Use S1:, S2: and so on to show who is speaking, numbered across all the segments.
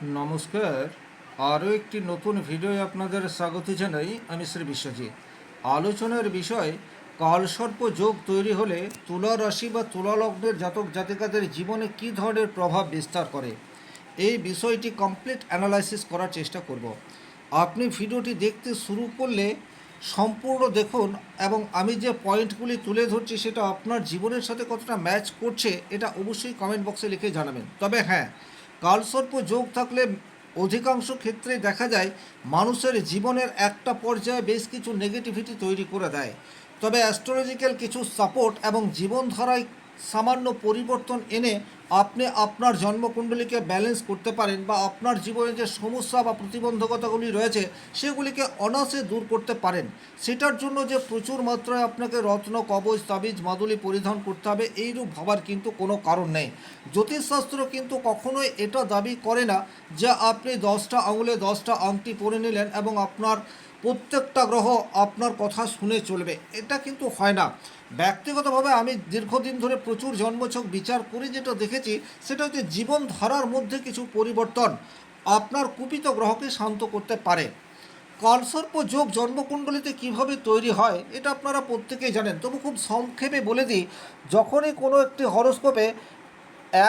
S1: নমস্কার। আরও একটি নতুন ভিডিওয় আপনাদের স্বাগত জানাই। আমি শ্রী বিশ্বজিৎ। আলোচনার বিষয়, কালসর্প যোগ তৈরি হলে তুলা রাশি বা তুলা লগ্নের জাতক জাতিকাদের জীবনে কী ধরনের প্রভাব বিস্তার করে, এই বিষয়টি কমপ্লিট অ্যানালাইসিস করার চেষ্টা করব। আপনি ভিডিওটি দেখতে শুরু করলে সম্পূর্ণ দেখুন এবং আমি যে পয়েন্টগুলি তুলে ধরছি সেটা আপনার জীবনের সাথে কতটা ম্যাচ করছে এটা অবশ্যই কমেন্ট বক্সে লিখে জানাবেন। তবে হ্যাঁ, কালসর্প যোগ থাকলে অধিকাংশ ক্ষেত্রে দেখা যায় মানুষের জীবনের একটা পর্যায়ে বেশ কিছু নেগেটিভিটি তৈরি করে দেয়। তবে অ্যাস্ট্রোলজিক্যাল কিছু সাপোর্ট এবং জীবনধারায় সামান্য পরিবর্তন এনে আপনি আপনার জন্মকুণ্ডলীকে ব্যালেন্স করতে পারেন বা আপনার জীবনে যে সমস্যা বা প্রতিবন্ধকতাগুলি রয়েছে সেগুলিকে অনায়াসে দূর করতে পারেন। সেটার জন্য যে প্রচুর মাত্রায় আপনাকে রত্ন, কবচ, তাবিজ, মাদুলি পরিধান করতে হবে এইরূপ ভাবার কিন্তু কোনো কারণ নেই। জ্যোতিষশাস্ত্র কিন্তু কখনোই এটা দাবি করে না যে আপনি 10টা আঙুলে 10টা আংটি পরে নিলেন এবং আপনার প্রত্যেকটা গ্রহ আপনার কথা শুনে চলবে, এটা কিন্তু হয় না। ব্যক্তিগতভাবে আমি দীর্ঘদিন ধরে প্রচুর জন্মছক বিচার করে যেটা দেখেছি সেটা হচ্ছে জীবনধারার মধ্যে কিছু পরিবর্তন আপনার কুপিত গ্রহকে শান্ত করতে পারে। কালসর্প যোগ জন্মকুণ্ডলিতে কিভাবে তৈরি হয় এটা আপনারা প্রত্যেকেই জানেন, তবু খুব সংক্ষেপে বলে দিই। যখনই কোনো একটি হরোস্কোপে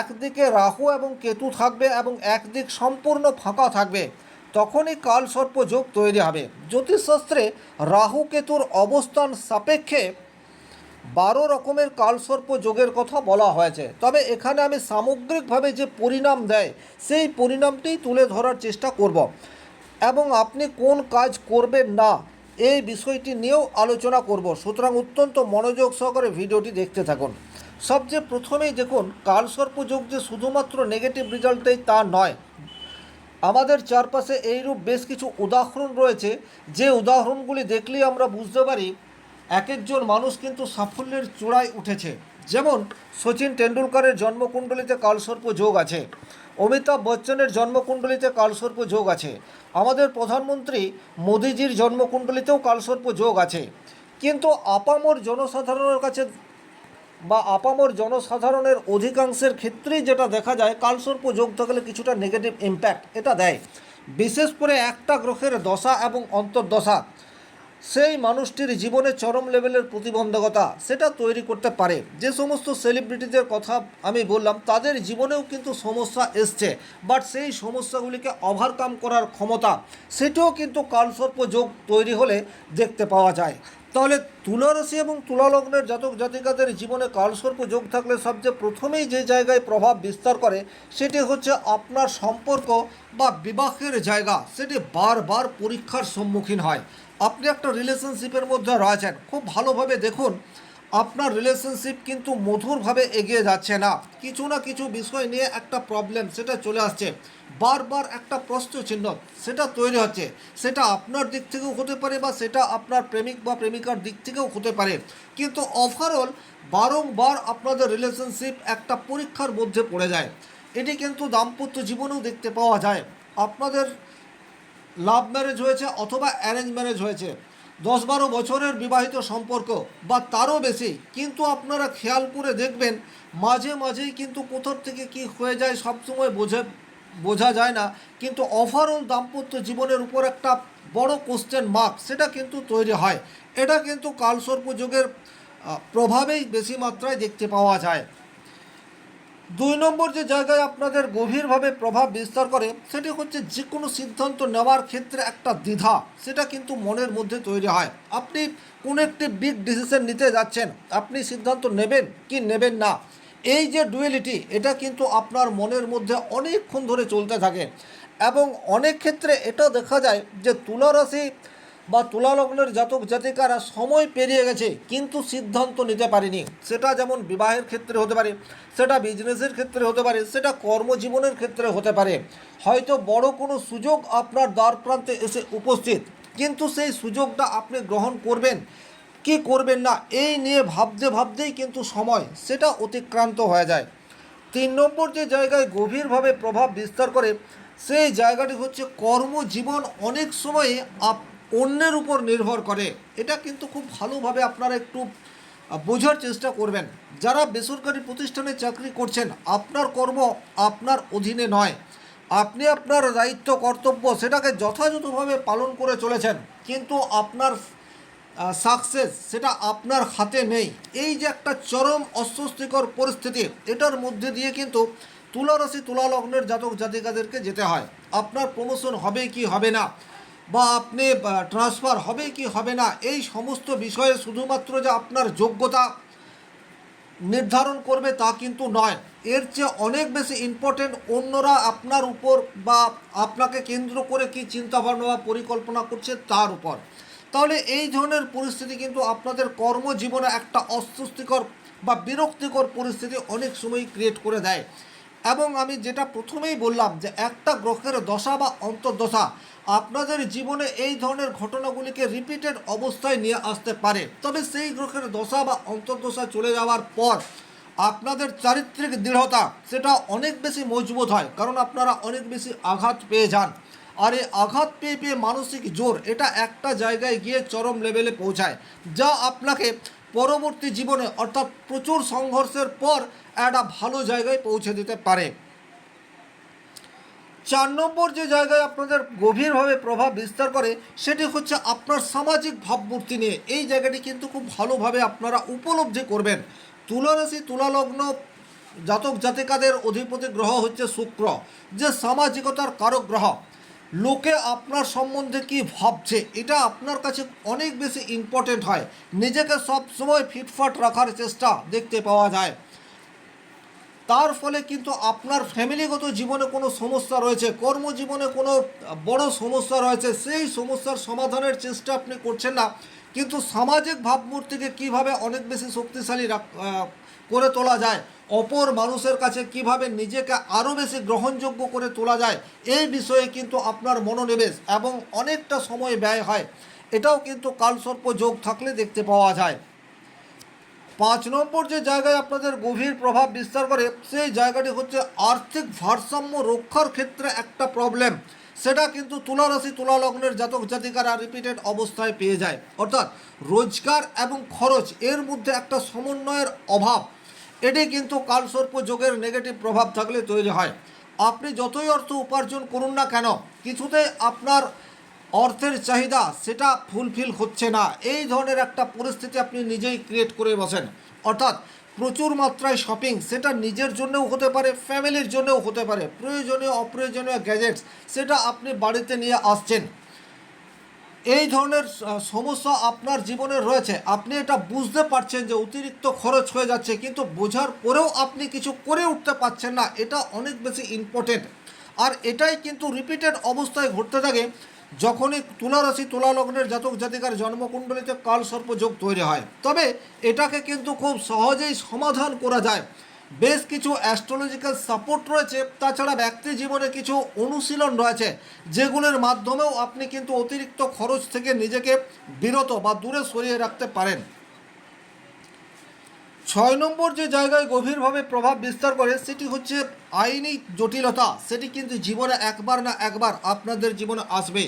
S1: একদিকে রাহু এবং কেতু থাকবে এবং একদিক সম্পূর্ণ ফাঁকা থাকবে, তখনই কালসর্প যোগ তৈরি হবে। জ্যোতিষশাস্ত্রে রাহু কেতুর অবস্থান সাপেক্ষে 12 রকমের কালসর্প যোগের কথা বলা হয়েছে। তবে এখানে আমি সামগ্রিকভাবে যে পরিণাম দেয় সেই পরিণামটিই তুলে ধরার চেষ্টা করব এবং আপনি কোন কাজ করবেন না এই বিষয়টি নিয়েও আলোচনা করব। সুতরাং অত্যন্ত মনোযোগ সহকারে ভিডিওটি দেখতে থাকুন। সবচেয়ে প্রথমেই দেখুন, কালসর্প যোগ যে শুধুমাত্র নেগেটিভ রেজাল্ট দেয় তা নয়। আমাদের চারপাশে এইরূপ বেশ কিছু উদাহরণ রয়েছে যে উদাহরণগুলি দেখলেই আমরা বুঝতে পারি এক একজন মানুষ কিন্তু সাফল্যের চূড়ায় উঠেছে। যেমন সচিন টেন্ডুলকারের জন্মকুণ্ডলিতে কালসর্প যোগ আছে, অমিতাভ বচ্চনের জন্মকুণ্ডলিতে কালসর্প যোগ আছে, আমাদের প্রধানমন্ত্রী মোদিজির জন্মকুণ্ডলিতেও কালসর্প যোগ আছে। কিন্তু আপামর জনসাধারণের কাছে বা আপামর জনসাধারণের অধিকাংশের ক্ষেত্রেই যেটা দেখা যায়, কালসর্প যোগ থাকলে কিছুটা নেগেটিভ ইম্প্যাক্ট এটা দেয়। বিশেষ করে একটা গ্রহের দশা এবং অন্তর্দশা সেই মানুষটির জীবনে চরম লেভেলের প্রতিবন্ধকতা সেটা তৈরি করতে পারে। যে সমস্ত সেলিব্রিটিদের কথা আমি বললাম তাদের জীবনেও কিন্তু সমস্যা এসছে, বাট সেই সমস্যাগুলিকে ওভারকাম করার ক্ষমতা সেটাও কিন্তু কালসর্প যোগ তৈরি হলে দেখতে পাওয়া যায়। তাহলে তুলা রাশি এবং তুলা লগ্নের জাতক জাতিকাদের জীবনে কালসর্প যোগ থাকলে সবচেয়ে প্রথমেই যে জায়গায় প্রভাব বিস্তার করে সেটি হচ্ছে আপনার সম্পর্ক বা বিবাহের জায়গা, সেটি বারবার পরীক্ষার সম্মুখীন হয়। আপনি একটা রিলেশনশিপের মধ্যে রয়েছেন, খুব ভালোভাবে দেখুন আপনার রিলেশনশিপ কিন্তু মধুরভাবে এগিয়ে যাচ্ছে না, কিছু না কিছু বিষয় নিয়ে একটা প্রবলেম সেটা চলে আসছে, বারবার একটা প্রশ্ন চিহ্ন সেটা তৈরি হচ্ছে। সেটা আপনার দিক থেকেও হতে পারে বা সেটা আপনার প্রেমিক বা প্রেমিকার দিক থেকেও হতে পারে, কিন্তু ওভারঅল বারংবার আপনাদের রিলেশনশিপ একটা পরীক্ষার মধ্যে পড়ে যায়। এটি কিন্তু দাম্পত্য জীবনেও দেখতে পাওয়া যায়। আপনাদের লাভ ম্যারেজ হয়েছে অথবা অ্যারেঞ্জ ম্যারেজ হয়েছে, 10-12 বছরের বিবাহিত সম্পর্ক বা তারও বেশি, কিন্তু আপনারা খেয়াল করে দেখবেন মাঝে মাঝেই কিন্তু কোথার থেকে কি হয়ে যায় সবসময় বোঝা যায় না, কিন্তু ওভারঅল দাম্পত্য জীবনের উপর একটা বড় কোশ্চেন মার্ক সেটা কিন্তু তৈরি হয়। এটা কিন্তু কালসর্প যোগের প্রভাবেই বেশি মাত্রায় দেখতে পাওয়া যায়। 2 নম্বর যে জায়গায় আপনাদের গভীরভাবে প্রভাব বিস্তার করে সেটি হচ্ছে যে কোনো সিদ্ধান্ত নেওয়ার ক্ষেত্রে একটা দ্বিধা সেটা কিন্তু মনের মধ্যে তৈরি হয়। আপনি কোনো একটি বিগ ডিসিশন নিতে যাচ্ছেন, আপনি সিদ্ধান্ত নেবেন কি নেবেন না, এই যে ডুয়েলিটি এটা কিন্তু আপনার মনের মধ্যে অনেকক্ষণ ধরে চলতে থাকে। এবং অনেক ক্ষেত্রে এটা দেখা যায় যে তুলা রাশি বা তুলা লগ্নের জাতক জাতিকারা সময় পেরিয়ে গেছে কিন্তু সিদ্ধান্ত নিতে পারেনি। সেটা যেমন বিবাহের ক্ষেত্রে হতে পারে, সেটা বিজনেসের ক্ষেত্রে হতে পারে, সেটা কর্মজীবনের ক্ষেত্রে হতে পারে। হয়তো বড় কোনো সুযোগ আপনার দ্বার প্রান্তে এসে উপস্থিত, কিন্তু সেই সুযোগটা আপনি গ্রহণ করবেন কি করবেন না এই নিয়ে ভাবতে ভাবতেই কিন্তু সময় সেটা অতিক্রান্ত হয়ে যায়। 3 নম্বর যে জায়গায় গভীরভাবে প্রভাব বিস্তার করে সেই জায়গাটি হচ্ছে কর্মজীবন অনেক সময়ে অন্যের উপর নির্ভর করে। এটা কিন্তু খুব ভালোভাবে আপনারা একটু বোঝার চেষ্টা করবেন। যারা বেসরকারি প্রতিষ্ঠানে চাকরি করছেন আপনার কর্ম আপনার অধীনে নয়, আপনি আপনার দায়িত্ব কর্তব্য সেটাকে যথাযথভাবে পালন করে চলেছেন, কিন্তু আপনার সাকসেস সেটা আপনার হাতে নেই। এই যে একটা চরম অস্বস্তিকর পরিস্থিতি, এটার মধ্যে দিয়ে কিন্তু তুলা রাশি তুলা লগ্নের জাতক জাতিকাদেরকে যেতে হয়। আপনার প্রমোশন হবে কি হবে না, বা আপনি ট্রান্সফার হবে কি হবে না, এই সমস্ত বিষয়ে শুধুমাত্র যে আপনার যোগ্যতা নির্ধারণ করবে তা কিন্তু নয়। এর চেয়ে অনেক বেশি ইম্পর্টেন্ট অন্যরা আপনার উপর বা আপনাকে কেন্দ্র করে কি চিন্তাভাবনা বা পরিকল্পনা করছে তার উপর। তাহলে এই ধরনের পরিস্থিতি কিন্তু আপনাদের কর্মজীবনে একটা অস্বস্তিকর বা বিরক্তিকর পরিস্থিতি অনেক সময় ক্রিয়েট করে দেয়। এবং আমি যেটা প্রথমেই বললাম যে একটা গ্রহের দশা বা অন্তর্দশা আপনাদের জীবনে এই ধরনের ঘটনাগুলিকে রিপিটেড অবস্থায় নিয়ে আসতে পারে। তবে সেই গ্রহের দশা বা অন্তর্দশা চলে যাওয়ার পর আপনাদের চারিত্রিক দৃঢ়তা সেটা অনেক বেশি মজবুত হয়, কারণ আপনারা অনেক বেশি আঘাত পেয়ে যান। আর এই আঘাত পেয়ে পেয়ে মানসিক জোর এটা একটা জায়গায় গিয়ে চরম লেভেলে পৌঁছায়, যা আপনাকে পরবর্তী জীবনে অর্থাৎ প্রচুর সংঘর্ষের পর একটা ভালো জায়গায় পৌঁছে দিতে পারে। 4 নম্বর যে জায়গায় আপনাদের গভীরভাবে প্রভাব বিস্তার করে সেটি হচ্ছে আপনার সামাজিক ভাবমূর্তি নিয়ে। এই জায়গাটি কিন্তু খুব ভালোভাবে আপনারা উপলব্ধি করবেন। তুলা রাশি তুলা লগ্ন জাতক জাতিকাদের অধিপতি গ্রহ হচ্ছে শুক্র, যে সামাজিকতার কারক গ্রহ। লোকে আপনার সম্বন্ধে কি ভাবছে এটা আপনার কাছে অনেক বেশি ইম্পর্টেন্ট হয়। নিজেকে সবসময় ফিটফাট রাখার চেষ্টা দেখতে পাওয়া যায়। তার ফলে কিন্তু আপনার ফ্যামিলিগত জীবনে কোনো সমস্যা রয়েছে, কর্মজীবনে কোনো বড় সমস্যা রয়েছে, সেই সমস্যার সমাধানের চেষ্টা আপনি করছেন না, কিন্তু সামাজিক ভাবমূর্তিকে কীভাবে অনেক বেশি শক্তিশালী করে তোলা যায়, অপর মানুষের কাছে কিভাবে নিজেকে আরও বেশি গ্রহণযোগ্য করে তোলা যায়, এই বিষয়ে কিন্তু আপনার মনোনিবেশ এবং অনেকটা সময় ব্যয় হয়। এটাও কিন্তু কালসর্প যোগ থাকলে দেখতে পাওয়া যায়। 5 নম্বর যে জায়গায় আপনাদের গভীর প্রভাব বিস্তার করে সেই জায়গাটি হচ্ছে আর্থিক ভারসাম্য রক্ষার ক্ষেত্রে একটা প্রবলেম। সেটা কিন্তু তুলা রাশি তুলা লগ্নের জাতক জাতিকারা রিপিটেড অবস্থায় পেয়ে যায়। অর্থাৎ রোজগার এবং খরচ এর মধ্যে একটা সমন্বয়ের অভাব, এটি কিন্তু কালসর্প যোগের নেগেটিভ প্রভাব থাকলে তৈরি হয়। আপনি যতই অর্থ উপার্জন করুন না কেন, কিছুতে আপনার অর্থের চাহিদা সেটা ফুলফিল হচ্ছে না, এই ধরনের একটা পরিস্থিতি আপনি নিজেই ক্রিয়েট করে বসেন। অর্থাৎ প্রচুর মাত্রায় শপিং, সেটা নিজের জন্যও হতে পারে, ফ্যামিলির জন্যও হতে পারে, প্রয়োজনীয় অপ্রয়োজনীয় গ্যাজেটস সেটা আপনি বাড়িতে নিয়ে আসছেন। এই ধরনের সমস্যা আপনার জীবনে রয়েছে, আপনি এটা বুঝতে পারছেন যে অতিরিক্ত খরচ হয়ে যাচ্ছে, কিন্তু বোঝার পরেও আপনি কিছু করে উঠতে পারছেন না, এটা অনেক বেশি ইম্পর্টেন্ট। আর এটাই কিন্তু রিপিটেড অবস্থায় ঘটতে থাকে যখনই তুলা রাশি তুলা লগ্নের জাতক জাতিকার জন্মকুণ্ডলিতে কালসর্প যোগ তৈরি হয়। তবে এটাকে কিন্তু খুব সহজেই সমাধান করা যায়। বেশ কিছু অ্যাস্ট্রোলজিক্যাল সাপোর্ট রয়েছে, তাছাড়া ব্যক্তি জীবনে কিছু অনুশীলন রয়েছে যেগুলোর মাধ্যমেও আপনি কিন্তু অতিরিক্ত খরচ থেকে নিজেকে বিরত বা দূরে সরিয়ে রাখতে পারেন। 6 নম্বর যে জায়গায় গভীরভাবে প্রভাব বিস্তার করে সেটি হচ্ছে আইনি জটিলতা। সেটি কিন্তু জীবনে একবার না একবার আপনাদের জীবনে আসবে।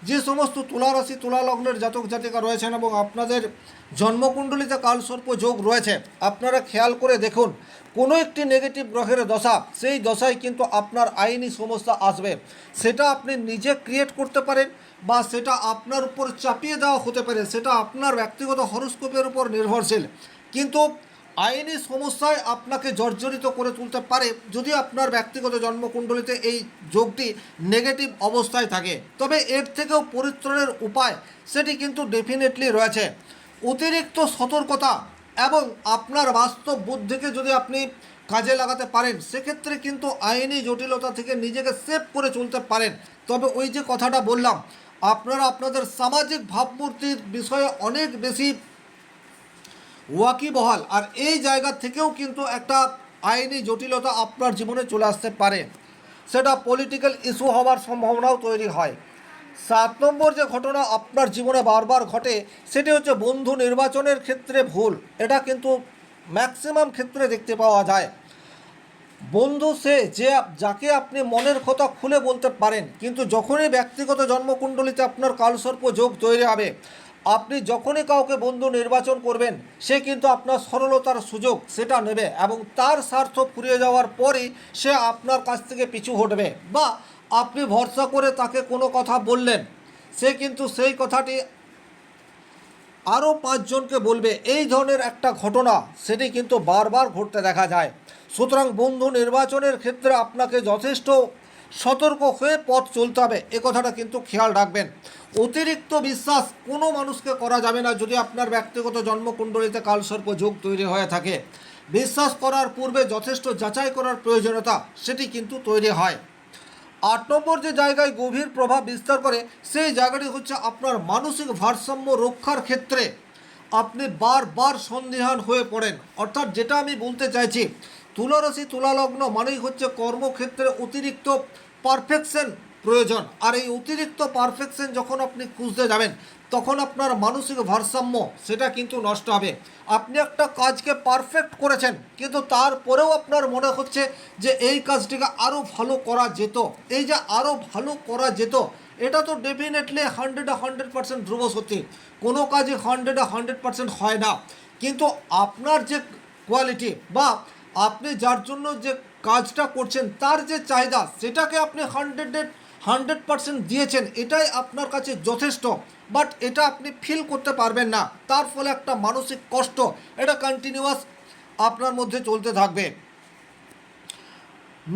S1: যে সমস্ত তুলা রাশি তুলা লগ্নের জাতক জাতিকা রয়েছেন এবং আপনাদের জন্মকুণ্ডলিতে কালসর্প যোগ রয়েছে, আপনারা খেয়াল করে দেখুন কোনো একটি নেগেটিভ গ্রহের দশা, সেই দশায় কিন্তু আপনার আইনি সমস্যা আসবে। সেটা আপনি নিজে ক্রিয়েট করতে পারেন বা সেটা আপনার উপর চাপিয়ে দেওয়া হতে পারে, সেটা আপনার ব্যক্তিগত হরোস্কোপের উপর নির্ভরশীল। কিন্তু আইনি সমস্যায় আপনাকে জর্জরিত করে তুলতে পারে যদি আপনার ব্যক্তিগত জন্মকুণ্ডলিতে এই যোগটি নেগেটিভ অবস্থায় থাকে। তবে এর থেকেও পরিত্রাণের উপায় সেটি কিন্তু ডেফিনেটলি রয়েছে। অতিরিক্ত সতর্কতা এবং আপনার বাস্তব বুদ্ধিকে যদি আপনি কাজে লাগাতে পারেন, সেক্ষেত্রে কিন্তু আইনি জটিলতা থেকে নিজেকে সেভ করে চলতে পারেন। তবে ওই যে কথাটা বললাম, আপনারা আপনাদের সামাজিক ভাবমূর্তির বিষয়ে অনেক বেশি ওয়াকিবহাল, আর এই জায়গা থেকেও কিন্তু একটা আইনি জটিলতা আপনার জীবনে চলে আসতে পারে, সেটা পলিটিক্যাল ইস্যু হওয়ার সম্ভাবনাও তৈরি হয়। 7 নম্বর যে ঘটনা আপনার জীবনে বারবার ঘটে সেটি হচ্ছে বন্ধু নির্বাচনের ক্ষেত্রে ভুল। এটা কিন্তু ম্যাক্সিমাম ক্ষেত্রে দেখতে পাওয়া যায়। বন্ধু সে যে যাকে আপনি মনের কথা খুলে বলতে পারেন, কিন্তু যখনই ব্যক্তিগত জন্মকুণ্ডলিতে আপনার কালসর্প যোগ তৈরি হবে, আপনি যখনই কাউকে বন্ধু নির্বাচন করবেন সে কিন্তু আপনার সরলতার সুযোগ সেটা নেবে এবং তার স্বার্থ ফুরিয়ে যাওয়ার পরই সে আপনার কাছ থেকে পিছু হটবে, বা আপনি ভরসা করে তাকে কোনো কথা বললেন সে কিন্তু সেই কথাটি আরও পাঁচজনকে বলবে। এই ধরনের একটা ঘটনা সেটি কিন্তু বারবার ঘটতে দেখা যায়। সুতরাং বন্ধু নির্বাচনের ক্ষেত্রে আপনাকে যথেষ্ট সতর্ক হয়ে পথ চলতে হবে, এ কথাটা কিন্তু খেয়াল রাখবেন। অতিরিক্ত বিশ্বাস কোনো মানুষকে করা যাবে না যদি আপনার ব্যক্তিগত জন্মকুণ্ডলিতে কালসর্প যোগ তৈরি হয়ে থাকে। বিশ্বাস করার পূর্বে যথেষ্ট যাচাই করার প্রয়োজনীয়তা সেটি কিন্তু তৈরি হয়। ৮ নম্বর যে জায়গায় গভীর প্রভাব বিস্তার করে সেই জায়গাটি হচ্ছে আপনার মানসিক ভারসাম্য রক্ষার ক্ষেত্রে আপনি বারবার সন্দিহান হয়ে পড়েন। অর্থাৎ যেটা আমি বলতে চাইছি, তুলারাশি তুলালগ্ন মানেই হচ্ছে কর্মক্ষেত্রে অতিরিক্ত পারফেকশন প্রয়োজন। আর এই অতিরিক্ত পারফেকশন যখন আপনি খুঁজতে যাবেন তখন আপনার মানসিক ভারসাম্য সেটা কিন্তু নষ্ট হবে। আপনি একটা কাজকে পারফেক্ট করেছেন কিন্তু তারপরেও আপনার মনে হচ্ছে যে এই কাজটিকে আরও ভালো করা যেত। এই যে আরও ভালো করা যেত, এটা তো ডেফিনেটলি 100% ধ্রুব সত্যি। কোনো কাজই 100% হয় না, কিন্তু আপনার যে কোয়ালিটি বা আপনি যার জন্য যে কাজটা করছেন তার যে চাহিদা সেটাকে আপনি 100% দিয়েছেন, এটাই আপনার কাছে যথেষ্ট। বাট এটা আপনি ফিল করতে পারবেন না, তার ফলে একটা মানসিক কষ্ট এটা কন্টিনিউয়াস আপনার মধ্যে চলতে থাকবে।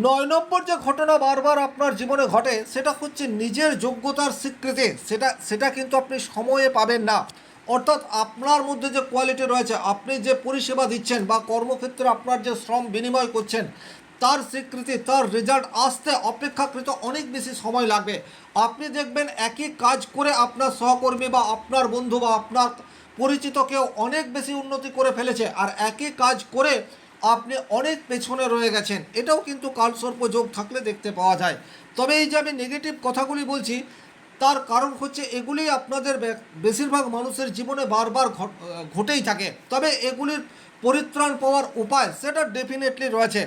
S1: ৯ নম্বর যে ঘটনা বারবার আপনার জীবনে ঘটে সেটা হচ্ছে নিজের যোগ্যতার স্বীকৃতি, সেটা কিন্তু আপনি সময়ে পাবেন না। অর্থাৎ আপনার মধ্যে যে কোয়ালিটি রয়েছে, আপনি যে পরিষেবা দিচ্ছেন বা কর্মক্ষেত্রে আপনার যে শ্রম বিনিময় করছেন তার স্বীকৃতি, তার রেজাল্ট আসতে অপেক্ষাকৃত অনেক বেশি সময় লাগবে। আপনি দেখবেন একই কাজ করে আপনার সহকর্মী বা আপনার বন্ধু বা আপনার পরিচিত কেউ অনেক বেশি উন্নতি করে ফেলেছে, আর একই কাজ করে আপনি অনেক পেছনে রয়ে গেছেন। এটাও কিন্তু কালসর্প যোগ থাকলে দেখতে পাওয়া যায়। তবে এই যে আমি নেগেটিভ কথাগুলি বলছি তার কারণ হচ্ছে এগুলি আপনাদের বেশিরভাগ মানুষের জীবনে বারবার ঘটেই থাকে। তবে এগুলির পরিত্রাণ পাওয়ার উপায় সেটা ডেফিনেটলি রয়েছে।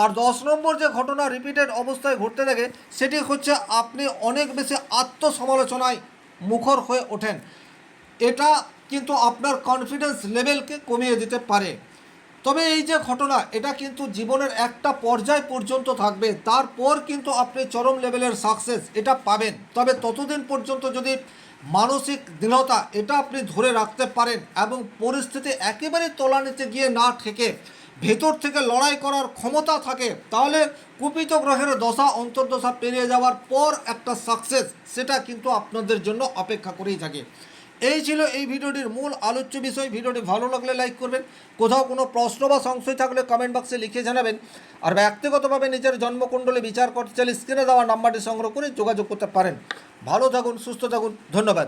S1: আর ১০ নম্বর যে ঘটনা রিপিটেড অবস্থায় ঘটতে থাকে সেটি হচ্ছে আপনি অনেক বেশি আত্মসমালোচনায় মুখর হয়ে ওঠেন। এটা কিন্তু আপনার কনফিডেন্স লেভেলকে কমিয়ে দিতে পারে। তবে এই যে ঘটনা এটা কিন্তু জীবনের একটা পর্যায় পর্যন্ত থাকবে, তারপর কিন্তু আপনি চরম লেভেলের সাকসেস এটা পাবেন। তবে ততদিন পর্যন্ত যদি মানসিক দৃঢ়তা এটা আপনি ধরে রাখতে পারেন এবং পরিস্থিতি একেবারে তলানিতে গিয়ে না ঠেকে ভেতর থেকে লড়াই করার ক্ষমতা থাকে, তাহলে কুপিত গ্রহের দশা অন্তর্দশা পেরিয়ে যাওয়ার পর একটা সাকসেস সেটা কিন্তু আপনাদের জন্য অপেক্ষা করেই থাকে। এই ছিল এই ভিডিওটির মূল আলোচ্য বিষয়। ভিডিওটি ভালো লাগলে লাইক করবেন, কোথাও কোনো প্রশ্ন বা সংশয় থাকলে কমেন্ট বক্সে লিখে জানাবেন। আর ব্যক্তিগতভাবে নিজের জন্মকুণ্ডলী বিচার করতে চাইলে স্ক্রিনে দেওয়া নাম্বারটি সংগ্রহ করে যোগাযোগ করতে পারেন। ভালো থাকুন, সুস্থ থাকুন, ধন্যবাদ।